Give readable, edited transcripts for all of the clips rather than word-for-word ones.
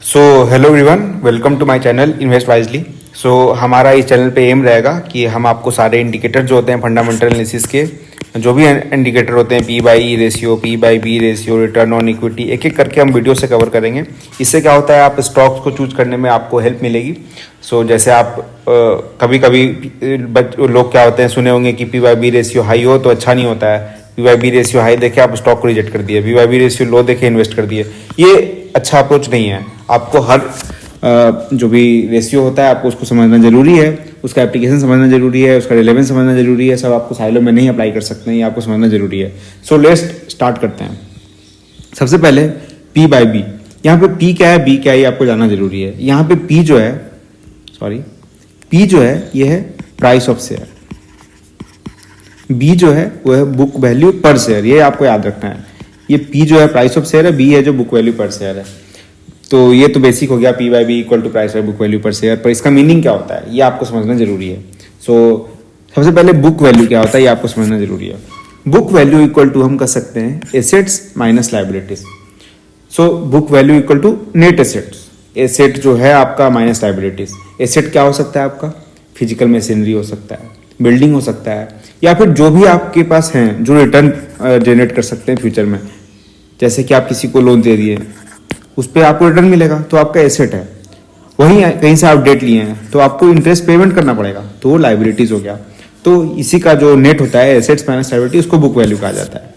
So hello everyone, welcome to my channel invest wisely. So हमारा इस channel पे M रहेगा कि हम आपको सारे इंडिकेटर जो होते हैं फंडामेंटल एनालिसिस के, जो भी इंडिकेटर होते हैं, P by E ratio, P by B ratio, return on equity, एक एक करके हम वीडियो से कवर करेंगे। इससे क्या होता है, आप स्टॉक्स को चूज करने में आपको हेल्प मिलेगी। सो जैसे आप कभी कभी लोग क्या होते हैं, सुने होंगे कि P by B ratio high हो तो अच्छा नहीं होता है, P by B ratio high देखे आप स्टॉक को रिजेक्ट कर दिए, P by B ratio low देखे इन्वेस्ट कर दिए। ये अच्छा अप्रोच नहीं है। आपको हर जो भी रेशियो होता है आपको उसको समझना जरूरी है, उसका एप्लीकेशन समझना जरूरी है, उसका रिलेवेंस समझना जरूरी है। सब आपको साइलो में नहीं अप्लाई कर सकते हैं, ये आपको समझना जरूरी है। सो लेट्स स्टार्ट करते हैं। सबसे पहले पी बाई बी, यहाँ पे पी क्या है, बी क्या है, ये आपको जानना जरूरी है। यहाँ पे पी जो है, पी जो है ये है प्राइस ऑफ शेयर, बी जो है वो है बुक वैल्यू पर शेयर, ये आपको याद रखना है। ये पी जो है प्राइस ऑफ शेयर है, बी है जो बुक वैल्यू पर शेयर है। तो ये तो बेसिक हो गया, P by B equal to price by book value per share. पर इसका मीनिंग क्या होता है ये आपको समझना जरूरी है। सो सबसे पहले बुक वैल्यू क्या होता है ये आपको समझना जरूरी है। बुक वैल्यू इक्वल टू हम कर सकते हैं assets minus liabilities. So book value equal to net assets, asset जो है आपका माइनस लाइबिलिटीज। एसेट क्या हो सकता है आपका, फिजिकल मशीनरी हो सकता है, बिल्डिंग हो सकता है, या फिर जो भी आपके पास हैं जो रिटर्न जनरेट कर सकते हैं फ्यूचर में। जैसे कि आप किसी को लोन दे दिए, उस पर आपको रिटर्न मिलेगा तो आपका एसेट है। वहीं कहीं से आप डेट लिए हैं तो आपको इंटरेस्ट पेमेंट करना पड़ेगा, तो वो लाइबिलिटीज हो गया। तो इसी का जो नेट होता है एसेट्स माइनस लाइबिलिटी, उसको बुक वैल्यू कहा जाता है।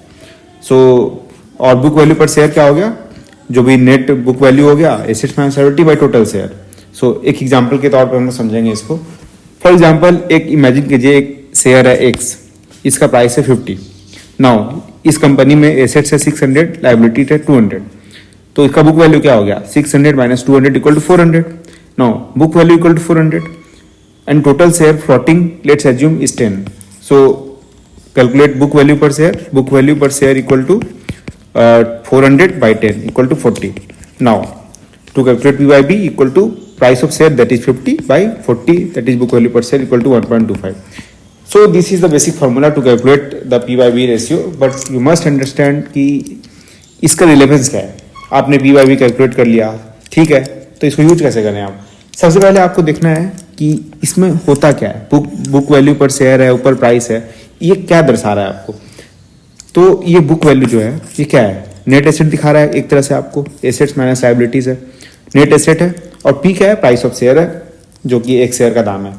सो और बुक वैल्यू पर शेयर क्या हो गया, जो भी नेट बुक वैल्यू हो गया assets minus liability by total share. So एक एग्जाम्पल के तौर पर हम समझेंगे इसको। फॉर एग्जाम्पल एक इमेजिन कीजिए, एक शेयर है एक्स, इसका प्राइस है 50। नाउ इस कंपनी में एसेट्स है 600, लाइबिलिटी है 200। तो इसका बुक वैल्यू क्या हो गया, 600 minus 200 equal to 400। Now book value equal to 400 and total share floating let's assume is 10। So calculate book value per share, book value per share equal to 400 by 10 equal to 40। Now to calculate P by B equal to price of share that is 50 by 40 that is book value per share equal to 1.25. So this is the basic formula to calculate the P by B ratio, but you must understand कि इसका relevance क्या है। आपने P by B calculate कर लिया, ठीक है, तो इसको यूज कैसे करें आप। सबसे पहले आपको देखना है कि इसमें होता क्या है। बुक वैल्यू पर शेयर है, ऊपर प्राइस है, ये क्या दर्शा रहा है आपको। तो ये बुक वैल्यू जो है ये क्या है, नेट एसेट दिखा रहा है एक तरह से आपको, एसेट्स माइनस लाइबिलिटीज है, नेट एसेट है। और पी क्या है, प्राइस ऑफ शेयर है, जो कि एक शेयर का दाम है।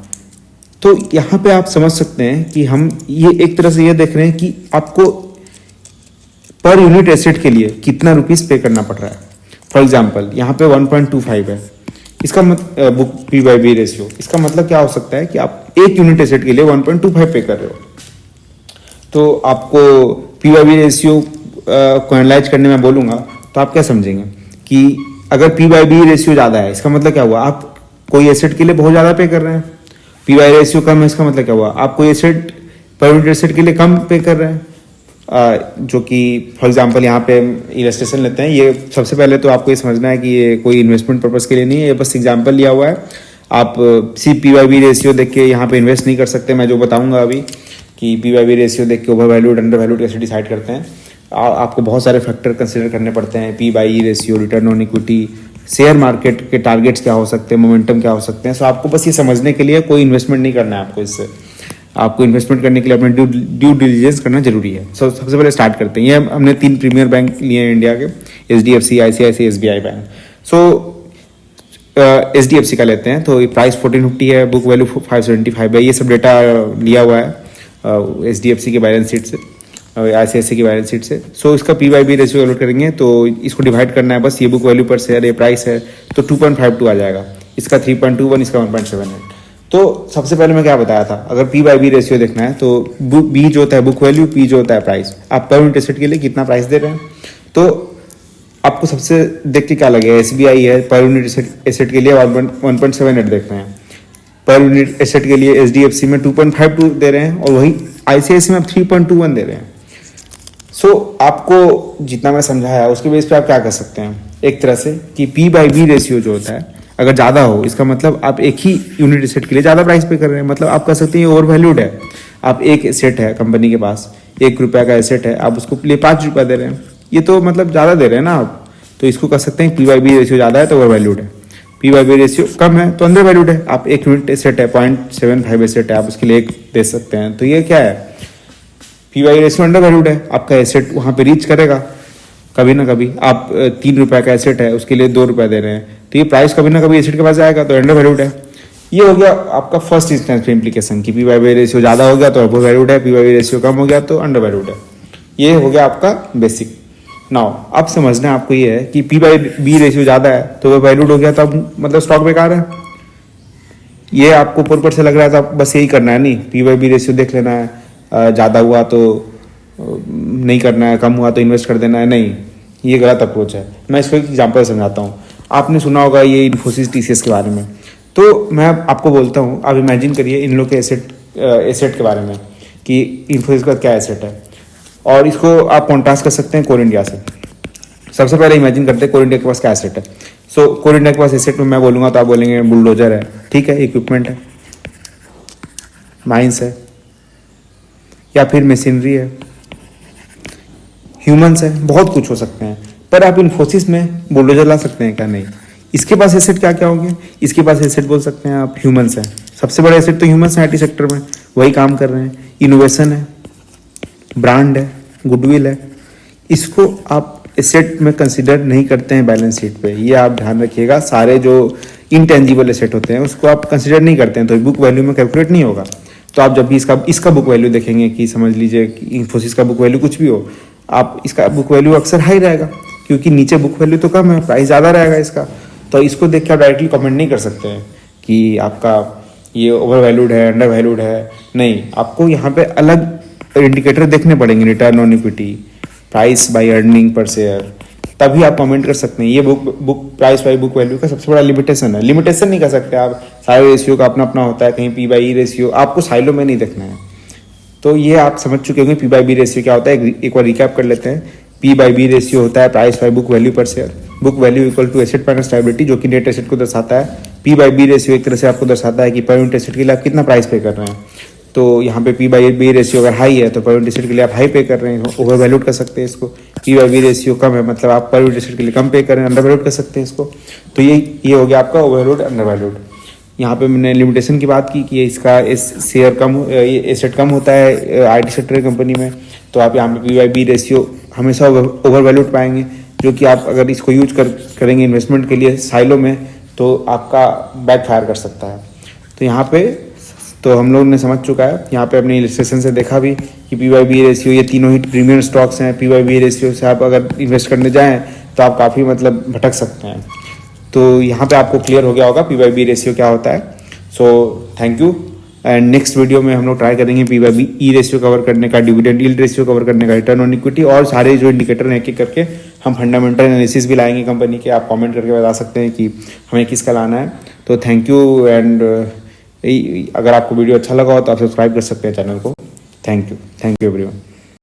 तो यहां पे आप समझ सकते हैं कि हम ये एक तरह से ये देख रहे हैं कि आपको पर यूनिट एसेट के लिए कितना रुपीस पे करना पड़ रहा है। फॉर एग्जांपल यहाँ पे 1.25 है, इसका book P by B ratio, इसका मतलब क्या हो सकता है कि आप एक यूनिट एसेट के लिए 1.25 पे कर रहे हो। तो आपको पी बाई बी रेशियो को एनालाइज करने में बोलूंगा तो आप क्या समझेंगे कि अगर पी बाई बी रेशियो ज्यादा है, इसका मतलब क्या हुआ, आप कोई एसेट के लिए बहुत ज्यादा पे कर रहे हैं। पी बाई रेशियो कम है, इसका मतलब क्या हुआ, आप कोई एसेट पर यूनिट एसेट के लिए कम पे कर रहे हैं। जो कि फॉर एग्जांपल यहाँ पे इलस्ट्रेशन लेते हैं। ये सबसे पहले तो आपको ये समझना है कि ये कोई इन्वेस्टमेंट पर्पस के लिए नहीं है, ये बस एग्जाम्पल लिया हुआ है। आप सिर्फ पी बाई बी रेशियो देख के यहाँ पे इन्वेस्ट नहीं कर सकते। मैं जो बताऊंगा अभी कि पी बाई बी रेशियो देख के ओवर वैल्यूड अंडर वैल्यूड कैसे डिसाइड करते हैं, आपको बहुत सारे फैक्टर कंसिडर करने पड़ते हैं। P by E ratio, return on equity, share market के टारगेट्स क्या हो सकते हैं, मोमेंटम क्या हो सकते हैं। सो आपको बस ये समझने के लिए कोई इन्वेस्टमेंट नहीं करना है आपको। इससे आपको इन्वेस्टमेंट करने के लिए अपने ड्यू डिलिजेंस करना जरूरी है। सो सबसे पहले स्टार्ट करते हैं। ये हमने 3 प्रीमियर बैंक लिए हैं इंडिया के, HDFC, ICICI, SBI बैंक। सो HDFC का लेते हैं तो प्राइस 1450 है, बुक वैल्यू 575 है। ये सब डेटा लिया हुआ है HDFC के बैलेंस शीट से, ICICI की बैलेंस शीट से। सो इसका P by B ratio calculate करेंगे तो इसको डिवाइड करना है बस। ये बुक वैल्यू पर शेयर, ये प्राइस है, तो 2.52 आ जाएगा। इसका 3.21, इसका 1.78। तो सबसे पहले मैं क्या बताया था, अगर पी बाई बी रेशियो देखना है तो बी जो होता है बुक वैल्यू, पी जो होता है प्राइस। आप पर यूनिट एसेट के लिए कितना प्राइस दे रहे हैं, तो आपको सबसे देख के क्या लगेगा, SBI है पर यूनिट एसेट के लिए 1.78 देख रहे हैं, पर यूनिट एसेट के लिए HDFC में 2.52 दे रहे हैं, और वही ICICI में आप 3.21 दे रहे हैं। सो आपको जितना मैं समझाया उसके बेस पे आप क्या कर सकते हैं एक तरह से कि पी बाई बी रेशियो जो होता है अगर ज़्यादा हो, इसका मतलब आप एक ही यूनिट एसेट के लिए ज़्यादा प्राइस पे कर रहे हैं। मतलब आप कह सकते हैं ये ओवर वैल्यूड है। आप एक एसेट है कंपनी के पास, ₹1 का एसेट है, आप उसको लिए ₹5 दे रहे हैं, ये तो मतलब ज़्यादा दे रहे हैं ना आप। तो इसको कर सकते हैं पी बाई बी रेशियो ज़्यादा है तो ओवर वैल्यूड है, पी बाई बी रेशियो कम है तो अंडर वैल्यूड है। आप 1 यूनिट एसेट है 0.75 एसेट है, आप उसके लिए 1 दे सकते हैं, तो ये क्या है, P by ratio under valued है। आपका एसेट वहाँ पे रीच करेगा कभी ना कभी। आप 3 रुपये का एसेट है उसके लिए 2 रुपये दे रहे हैं, तो ये प्राइस कभी ना कभी एसेट के पास आएगा, तो अंडर वैल्यूड है। ये हो गया आपका फर्स्ट इंस्टेंस पे इम्प्लीकेशन की पी बाई बी रेशियो ज़्यादा हो गया तो ओवर वैल्यूड है, पी बाई बी रेशियो कम हो गया तो अंडर वैल्यूड है। ये हो गया आपका बेसिक। नाउ अब समझना आपको ये है कि पी बाई बी रेशियो ज़्यादा है तो वो वैल्यूड हो गया, तब मतलब स्टॉक बेकार है। ये आपको ऊपर से लग रहा है तो आप बस यही करना है, नहीं पी बाई बी रेशियो देख लेना है, ज़्यादा हुआ तो नहीं करना है, कम हुआ तो इन्वेस्ट कर देना है, नहीं, ये गलत अप्रोच है। मैं इसको एक एग्जाम्पल समझाता हूँ। आपने सुना होगा ये इन्फोसिस टीसीएस के बारे में, तो मैं आपको बोलता हूँ, आप इमेजिन करिए इन लोग के एसेट के बारे में कि इन्फोसिस का क्या एसेट है, और इसको आप कॉन्ट्रास्ट कर सकते हैं कोल इंडिया से। सबसे पहले इमेजिन करते हैं कोल इंडिया के पास क्या एसेट है। सो कोल इंडिया के पास एसेट में मैं बोलूँगा तो आप बोलेंगे बुलडोजर है, ठीक है, इक्विपमेंट है, माइंस है, या फिर मशीनरी है, ह्यूमंस है, बहुत कुछ हो सकते हैं। पर आप इन्फोसिस में बुलडोजर ला सकते हैं क्या? नहीं। इसके पास एसेट क्या क्या होंगे? इसके पास एसेट बोल सकते हैं आप ह्यूमंस है, सबसे बड़ा एसेट तो ह्यूमंस है आईटी सेक्टर में, वही काम कर रहे हैं। इनोवेशन है, ब्रांड है, गुडविल है, इसको आप एसेट में कंसिडर नहीं करते हैं बैलेंस शीट पे, ये आप ध्यान रखिएगा। सारे जो इनटेंजिबल एसेट होते हैं उसको आप कंसिडर नहीं करते हैं, तो बुक वैल्यू में कैलकुलेट नहीं होगा। तो आप जब भी इसका बुक वैल्यू देखेंगे कि समझ लीजिए कि इन्फोसिस का बुक वैल्यू कुछ भी हो, आप इसका बुक वैल्यू अक्सर हाई रहेगा, क्योंकि नीचे बुक वैल्यू तो कम है, प्राइस ज़्यादा रहेगा इसका। तो इसको देख के आप डायरेक्टली कमेंट नहीं कर सकते हैं कि आपका ये ओवर वैल्यूड है, अंडर वैल्यूड है, नहीं। आपको यहाँ पे अलग इंडिकेटर देखने पड़ेंगे, return on equity, price by earning per share, तभी आप कमेंट कर सकते हैं। ये book price by book value का सबसे बड़ा लिमिटेशन है। लिमिटेशन नहीं कर सकते आप, सारे रेशियो का अपना अपना होता है, कहीं पी बाई ई रेशियो आपको साइलो में नहीं देखना है। तो ये आप समझ चुके होंगे पी बाई बी रेशियो क्या होता है। एक बार रिकैप कर लेते हैं। पी बाई बी रेशियो होता है price by book value per share, book value equal to asset minus liability, जो कि नेट एसेट को दर्शाता है। पी बाई बी रेशियो एक तरह से आपको दर्शाता है कि पर यूनिट एसेट के लिए आप कितना प्राइस पे कर रहे हैं। तो यहाँ पे पी बाई बी रेशियो अगर हाई है तो पर यूनिट एसेट के लिए आप हाई पे कर रहे हैं, ओवर वैल्यूड कर सकते हैं इसको। पी बाई बी रेशियो कम है मतलब आप पर यूनिट एसेट के लिए कम पे कर रहे हैं, अंडर वैल्यूड कर सकते हैं इसको। तो ये हो गया आपका ओवर वैल्यूड, अंडर वैल्यूड। यहाँ पे मैंने लिमिटेशन की बात की कि इसका शेयर कम, एसेट कम होता है आईटी सेक्टर कंपनी में, तो आप यहाँ पे पी बाई बी रेशियो हमेशा ओवर वैल्यूड पाएंगे, जो कि आप अगर इसको यूज करेंगे इन्वेस्टमेंट के लिए साइलो में तो आपका बैक फायर कर सकता है। तो यहाँ पे तो हम लोग ने समझ चुका है, यहाँ पे अपने इलस्ट्रेशन से देखा भी कि पी बाई बी रेशियो, ये तीनों ही प्रीमियम स्टॉक्स हैं। पी बाई बी रेशियो से आप अगर इन्वेस्ट करने जाएँ तो आप काफ़ी मतलब भटक सकते हैं। तो यहाँ पे आपको क्लियर हो गया होगा पी बाई बी रेशियो क्या होता है। So thank you, and next video में हम लोग ट्राई करेंगे P by B E ratio cover करने का, डिविडेंड यील्ड रेशियो कवर करने का, रिटर्न ऑन इक्विटी, और सारे जो इंडिकेटर हैं एक एक करके हम फंडामेंटल एनालिसिस भी लाएंगे कंपनी के। आप कमेंट करके बता सकते हैं कि हमें किसका लाना है। तो थैंक यू, एंड अगर आपको वीडियो अच्छा लगा हो तो आप सब्सक्राइब कर सकते हैं चैनल को। Thank you everyone.